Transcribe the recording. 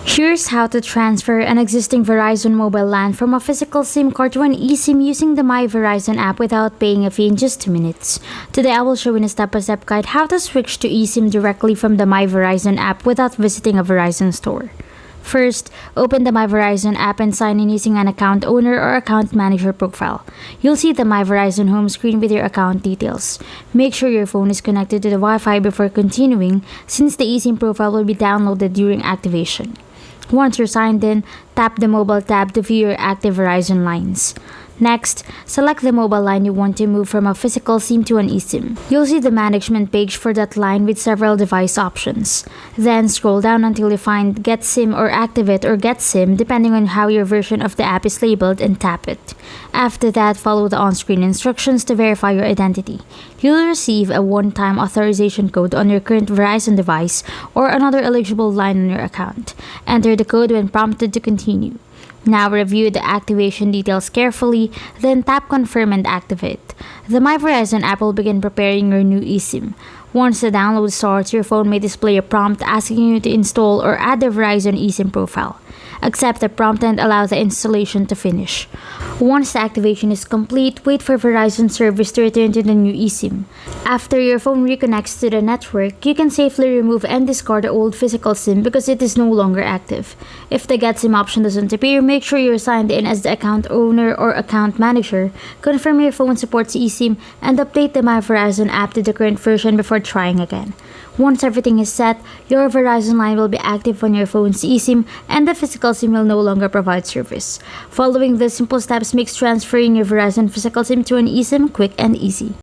Here's how to transfer an existing Verizon mobile line from a physical SIM card to an eSIM using the My Verizon app without paying a fee in just 2 minutes. Today I will show you in a step-by-step guide how to switch to eSIM directly from the My Verizon app without visiting a Verizon store. First, open the My Verizon app and sign in using an account owner or account manager profile. You'll see the My Verizon home screen with your account details. Make sure your phone is connected to the Wi-Fi before continuing, since the eSIM profile will be downloaded during activation. Once you're signed in, tap the Mobile tab to view your active Verizon lines. Next, select the mobile line you want to move from a physical SIM to an eSIM. You'll see the management page for that line with several device options. Then scroll down until you find Get SIM or Activate or Get SIM depending on how your version of the app is labeled, and tap it. After that, follow the on-screen instructions to verify your identity. You'll receive a one-time authorization code on your current Verizon device or another eligible line on your account. Enter the code when prompted to continue. Now review the activation details carefully, then tap Confirm and Activate. The My Verizon app will begin preparing your new eSIM. Once the download starts, your phone may display a prompt asking you to install or add the Verizon eSIM profile. Accept the prompt and allow the installation to finish. Once the activation is complete, wait for Verizon service to return to the new eSIM. After your phone reconnects to the network, you can safely remove and discard the old physical SIM because it is no longer active. If the Get SIM option doesn't appear, make sure you're signed in as the account owner or account manager, confirm your phone supports eSIM, and update the My Verizon app to the current version before trying again. Once everything is set, your Verizon line will be active on your phone's eSIM and the physical SIM will no longer provide service. Following these simple steps makes transferring your Verizon physical SIM to an eSIM quick and easy.